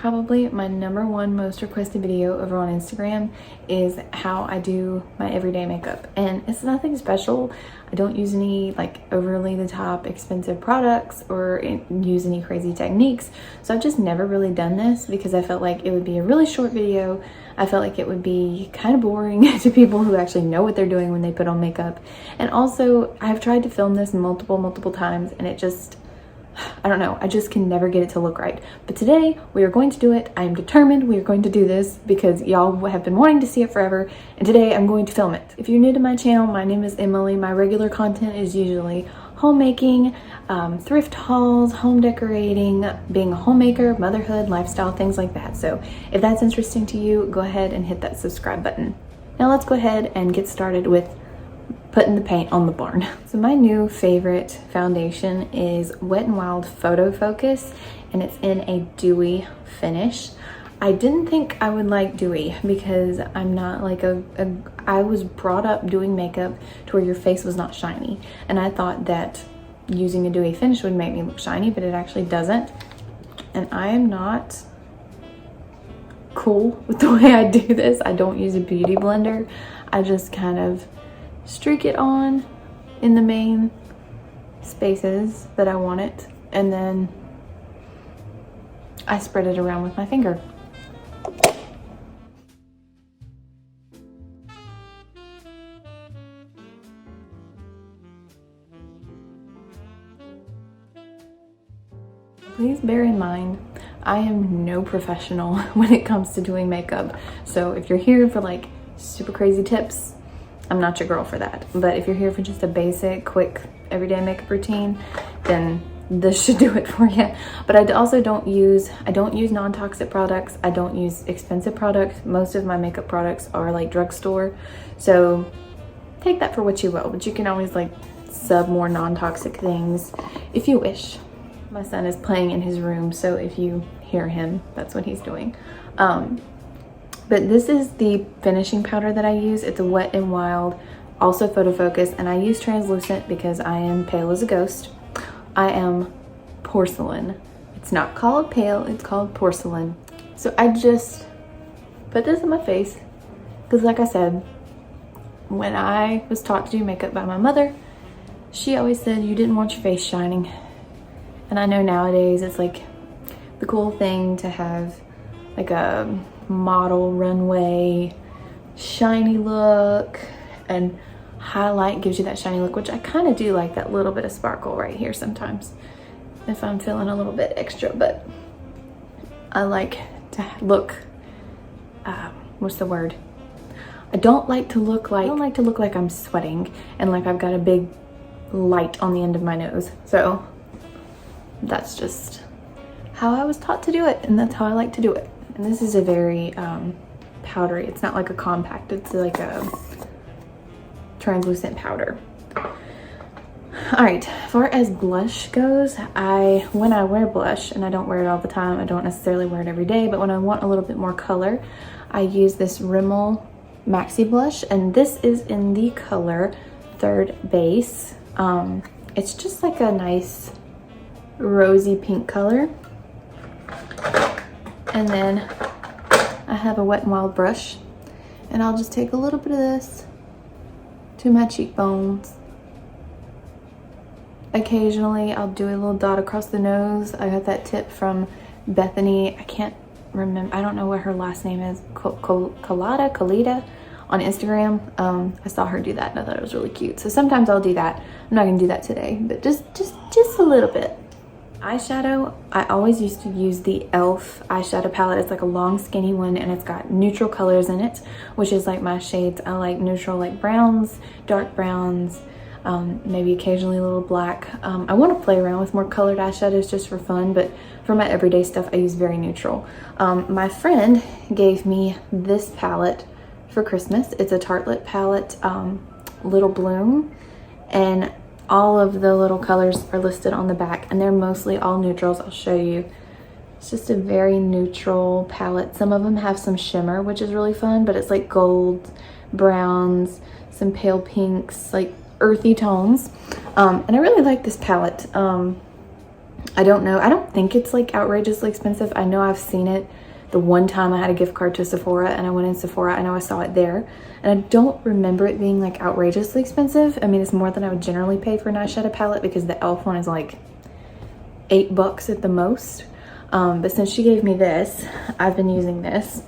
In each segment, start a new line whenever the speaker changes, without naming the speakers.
probably my #1 most requested video over on Instagram is how I do my everyday makeup. And it's nothing special. I don't use any like overly the top expensive products or use any crazy techniques. So I've just never really done this because I felt like it would be a really short video. I felt like it would be kind of boring to people who actually know what they're doing when they put on makeup. And also I've tried to film this multiple times and it just, I don't know, I just can never get it to look right. But today we are going to do it. I am determined we are going to do this because y'all have been wanting to see it forever, and today I'm going to film it. If you're new to my channel, my name is Emily. My regular content is usually homemaking, thrift hauls, home decorating, being a homemaker, motherhood, lifestyle, things like that. So if that's interesting to you, go ahead and hit that subscribe button. Now let's go ahead and get started with putting the paint on the barn. So my new favorite foundation is Wet n Wild Photo Focus, and it's in a dewy finish. I didn't think I would like dewy because I'm not like I was brought up doing makeup to where your face was not shiny, and I thought that using a dewy finish would make me look shiny, but it actually doesn't. And I am not cool with the way I do this. I don't use a beauty blender. I just kind of streak it on in the main spaces that I want it, and then I spread it around with my finger. Please bear in mind, I am no professional when it comes to doing makeup. So if you're here for like super crazy tips, I'm not your girl for that. But if you're here for just a basic, quick, everyday makeup routine, then this should do it for you. But I also don't use non-toxic products. I don't use expensive products. Most of my makeup products are like drugstore. So take that for what you will, but you can always like sub more non-toxic things if you wish. My son is playing in his room, so if you hear him, that's what he's doing. But this is the finishing powder that I use. It's a Wet n Wild, also Photo Focus, and I use translucent because I am pale as a ghost. I am porcelain. It's not called pale, it's called porcelain. So I just put this on my face because, like I said, when I was taught to do makeup by my mother, she always said you didn't want your face shining. And I know nowadays it's like the cool thing to have like a model runway shiny look, and highlight gives you that shiny look, which I kind of do like that little bit of sparkle right here sometimes if I'm feeling a little bit extra. But I like to look what's the word, I don't like to look like I'm sweating and like I've got a big light on the end of my nose. So that's just how I was taught to do it, and that's how I like to do it. And this is a very powdery, it's not like a compact, it's like a translucent powder. All right, as far as blush goes, when I wear blush, and I don't wear it all the time, I don't necessarily wear it every day, but when I want a little bit more color, I use this Rimmel Maxi Blush, and this is in the color Third Base. It's just like a nice rosy pink color. And then I have a Wet n Wild brush, and I'll just take a little bit of this to my cheekbones. Occasionally I'll do a little dot across the nose. I got that tip from Bethany. I can't remember, I don't know what her last name is, Kalita on Instagram. I saw her do that and I thought it was really cute. So sometimes I'll do that. I'm not gonna do that today, but just a little bit. Eyeshadow, I always used to use the e.l.f. eyeshadow palette. It's like a long skinny one, and it's got neutral colors in it, which is like my shades. I like neutral, like browns, dark browns, maybe occasionally a little black. I want to play around with more colored eyeshadows just for fun, but for my everyday stuff I use very neutral. My friend gave me this palette for Christmas. It's a Tartelette palette, Little Bloom, and all of the little colors are listed on the back, and they're mostly all neutrals. I'll show you. It's just a very neutral palette. Some of them have some shimmer, which is really fun, but it's like gold, browns, some pale pinks, like earthy tones. And I really like this palette. I don't know. I don't think it's like outrageously expensive. I know I've seen it the one time I had a gift card to Sephora and I went in Sephora. I know I saw it there. And I don't remember it being like outrageously expensive. I mean, it's more than I would generally pay for an eyeshadow palette because the e.l.f. one is like $8 at the most. But since she gave me this, I've been using this.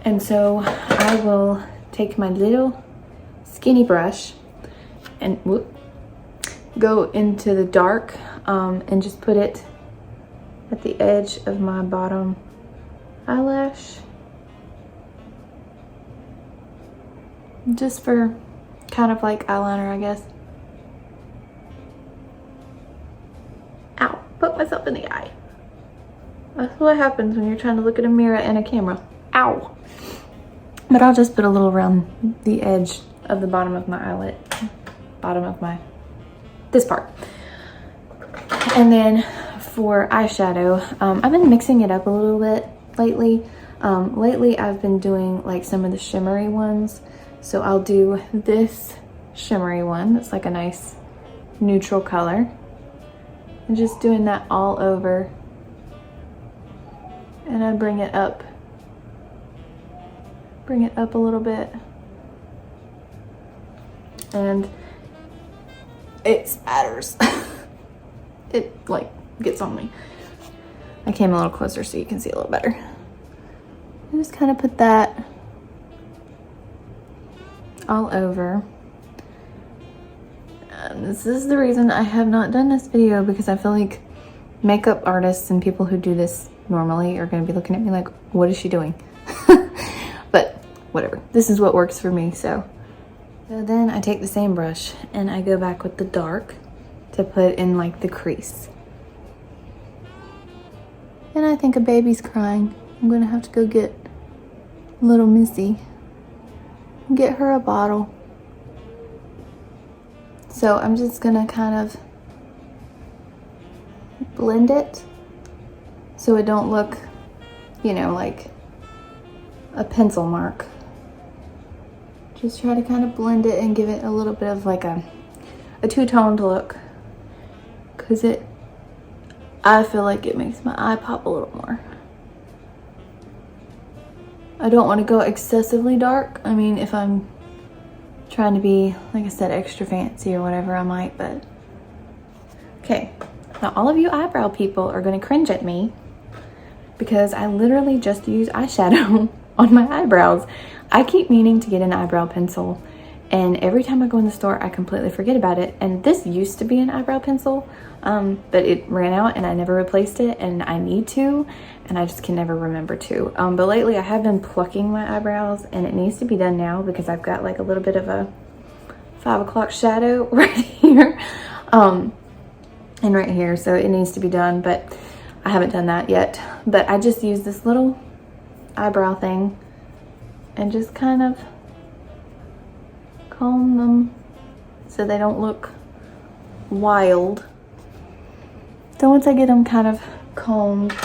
And so I will take my little skinny brush and go into the dark and just put it at the edge of my bottom eyelash. Just for kind of like eyeliner, I guess. Ow, put myself in the eye. That's what happens when you're trying to look at a mirror and a camera. Ow. But I'll just put a little around the edge of the bottom of my eyelid. Bottom of my, this part. And then for eyeshadow, I've been mixing it up a little bit lately. Lately I've been doing like some of the shimmery ones. So I'll do this shimmery one. It's like a nice neutral color. And just doing that all over. And I bring it up a little bit. And it spatters. It like gets on me. I came a little closer so you can see a little better. I just kind of put that all over. And this is the reason I have not done this video, because I feel like makeup artists and people who do this normally are going to be looking at me like, what is she doing? But whatever, this is what works for me. So then I take the same brush and I go back with the dark to put in like the crease. And I think a baby's crying. I'm gonna have to go get little Missy, get her a bottle. So I'm just gonna kind of blend it so it don't look, you know, like a pencil mark. Just try to kind of blend it and give it a little bit of like a two-toned look, because I feel like it makes my eye pop a little more. I don't want to go excessively dark. I mean, if I'm trying to be, like I said, extra fancy or whatever, I might, but okay. Now all of you eyebrow people are going to cringe at me because I literally just use eyeshadow on my eyebrows. I keep meaning to get an eyebrow pencil, and every time I go in the store I completely forget about it. And this used to be an eyebrow pencil, but it ran out and I never replaced it, and I need to, and I just can never remember to. But lately I have been plucking my eyebrows, and it needs to be done now because I've got like a little bit of a 5 o'clock shadow right here and right here, so it needs to be done, but I haven't done that yet. But I just use this little eyebrow thing and just kind of comb them so they don't look wild. So once I get them kind of combed,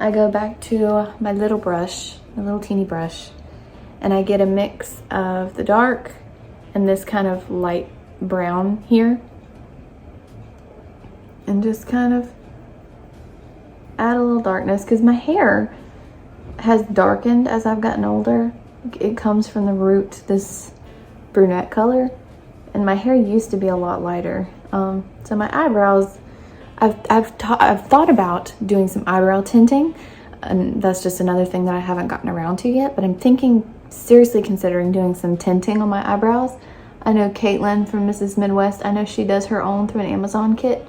I go back to my little brush, my little teeny brush, and I get a mix of the dark and this kind of light brown here, and just kind of add a little darkness, because my hair has darkened as I've gotten older. It comes from the root, this brunette color, and my hair used to be a lot lighter. So my eyebrows, I've thought about doing some eyebrow tinting, and that's just another thing that I haven't gotten around to yet, but I'm seriously considering doing some tinting on my eyebrows. I know Caitlin from Mrs. Midwest, I know she does her own through an Amazon kit,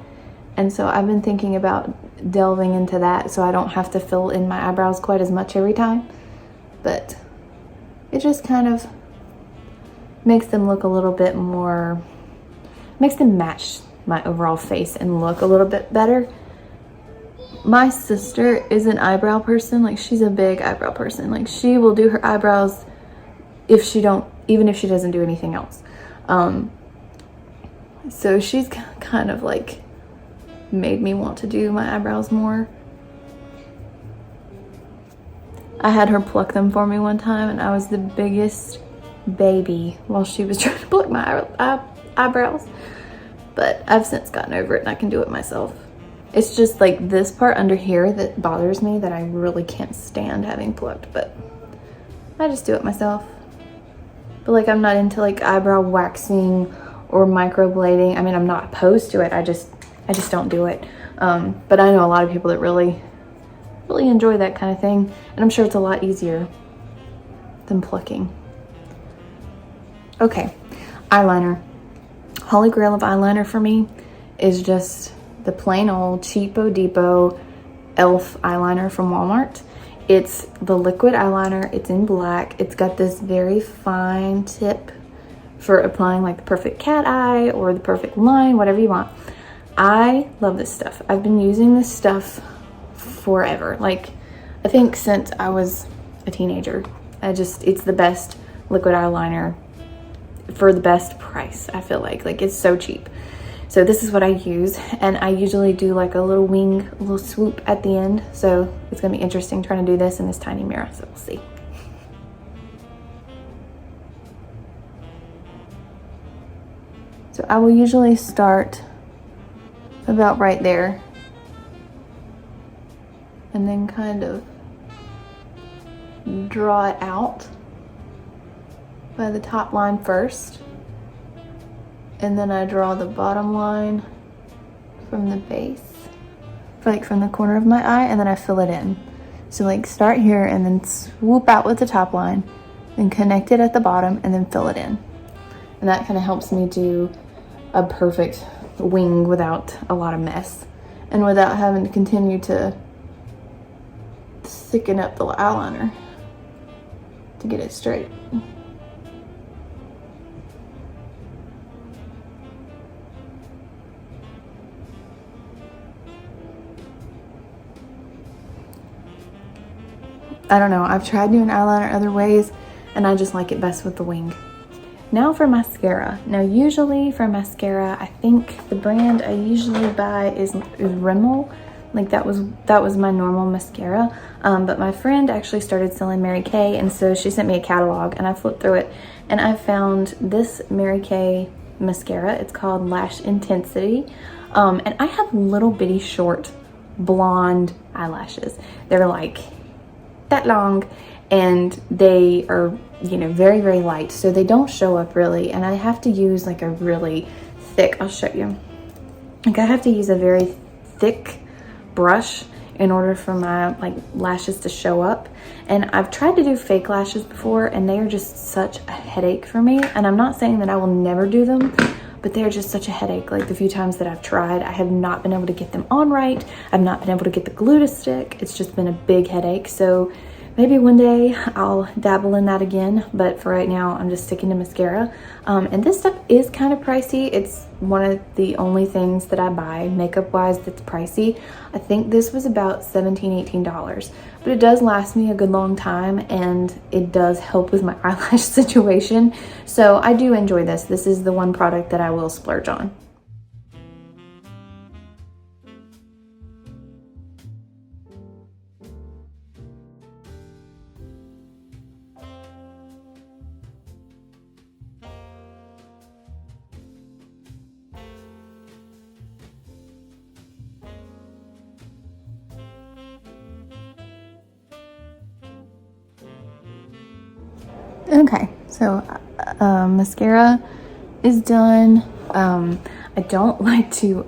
and so I've been thinking about delving into that so I don't have to fill in my eyebrows quite as much every time. But it just kind of makes them look a little bit more, makes them match my overall face and look a little bit better. My sister is an eyebrow person. Like, she's a big eyebrow person. Like, she will do her eyebrows even if she doesn't do anything else. So she's kind of like made me want to do my eyebrows more. I had her pluck them for me one time, and I was the biggest baby while she was trying to pluck my eyebrows. But I've since gotten over it and I can do it myself. It's just like this part under here that bothers me, that I really can't stand having plucked, but I just do it myself. But like, I'm not into like eyebrow waxing or microblading. I mean, I'm not opposed to it. I just don't do it. But I know a lot of people that really enjoy that kind of thing, and I'm sure it's a lot easier than plucking. Okay, eyeliner. Holy grail of eyeliner for me is just the plain old Cheapo Depot e.l.f. eyeliner from Walmart. It's the liquid eyeliner. It's in black. It's got this very fine tip for applying like the perfect cat eye or the perfect line, whatever you want. I love this stuff. I've been using this stuff forever. Like, I think since I was a teenager. It's the best liquid eyeliner for the best price, I feel like. Like, it's so cheap. So this is what I use, and I usually do like a little wing, a little swoop at the end. So it's gonna be interesting trying to do this in this tiny mirror, so we'll see. So I will usually start about right there, and then kind of draw it out by the top line first. And then I draw the bottom line from the base, like from the corner of my eye, and then I fill it in. So like start here and then swoop out with the top line, then connect it at the bottom and then fill it in. And that kind of helps me do a perfect wing without a lot of mess and without having to continue to thicken up the eyeliner to get it straight. I don't know, I've tried doing eyeliner other ways and I just like it best with the wing. Now for mascara. Now usually for mascara, I think the brand I usually buy is Rimmel. Like that was my normal mascara. But my friend actually started selling Mary Kay, and so she sent me a catalog and I flipped through it and I found this Mary Kay mascara. It's called Lash Intensity. And I have little bitty short blonde eyelashes. They're like that long and they are, you know, very, very light, so they don't show up really, and I have to use like a really thick, I'll show you, like I have to use a very thick brush in order for my like lashes to show up. And I've tried to do fake lashes before and they are just such a headache for me, and I'm not saying that I will never do them, but they're just such a headache. Like the few times that I've tried, I have not been able to get them on right. I've not been able to get the glue to stick. It's just been a big headache. So maybe one day I'll dabble in that again, but for right now, I'm just sticking to mascara. And this stuff is kind of pricey. It's one of the only things that I buy makeup-wise that's pricey. I think this was about $17, $18, but it does last me a good long time, and it does help with my eyelash situation. So I do enjoy this. This is the one product that I will splurge on. Okay, so mascara is done. I don't like to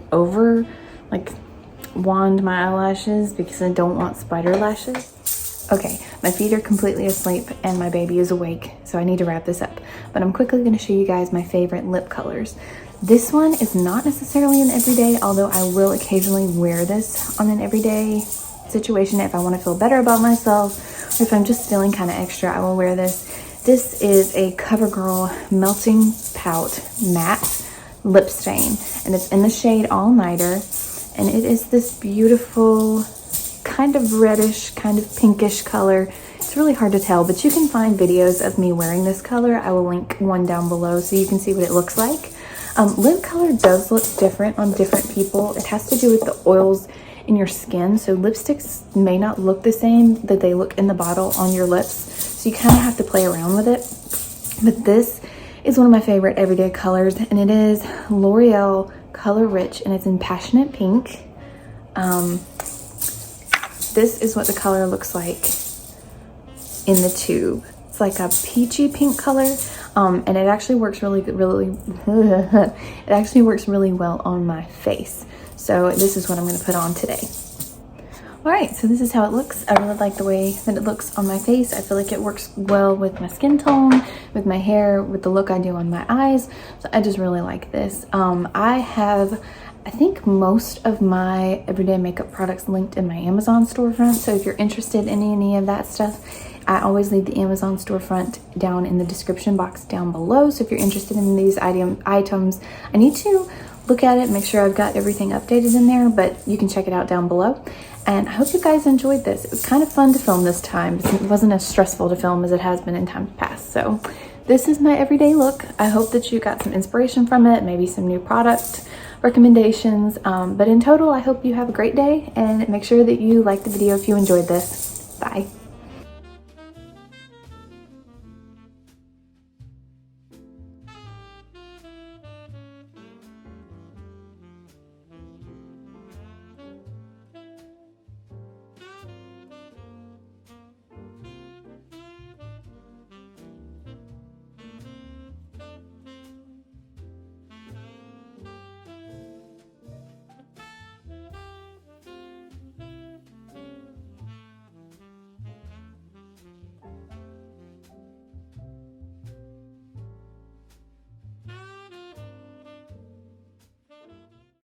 wand my eyelashes because I don't want spider lashes. Okay, my feet are completely asleep and my baby is awake, so I need to wrap this up. But I'm quickly going to show you guys my favorite lip colors. This one is not necessarily an everyday, although I will occasionally wear this on an everyday situation if I want to feel better about myself, or if I'm just feeling kind of extra, I will wear this. This is a CoverGirl Melting Pout Matte Lip Stain, and it's in the shade All Nighter, and it is this beautiful kind of reddish, kind of pinkish color. It's really hard to tell, but you can find videos of me wearing this color. I will link one down below so you can see what it looks like. Lip color does look different on different people. It has to do with the oils in your skin, so lipsticks may not look the same that they look in the bottle on your lips, so you kind of have to play around with it. But this is one of my favorite everyday colors, and it is L'Oreal Color Rich, and it's in Passionate Pink. This is what the color looks like in the tube. It's like a peachy pink color, and it actually works it actually works really well on my face. So this is what I'm going to put on today. All right, so this is how it looks. I really like the way that it looks on my face. I feel like it works well with my skin tone, with my hair, with the look I do on my eyes. So I just really like this. I have, I think, most of my everyday makeup products linked in my Amazon storefront. So if you're interested in any of that stuff, I always leave the Amazon storefront down in the description box down below. So if you're interested in these items, I need to look at it, make sure I've got everything updated in there, but you can check it out down below. And I hope you guys enjoyed this. It was kind of fun to film this time. It wasn't as stressful to film as it has been in times past. So this is my everyday look. I hope that you got some inspiration from it, maybe some new product recommendations. But in total, I hope you have a great day, and make sure that you like the video if you enjoyed this. Bye.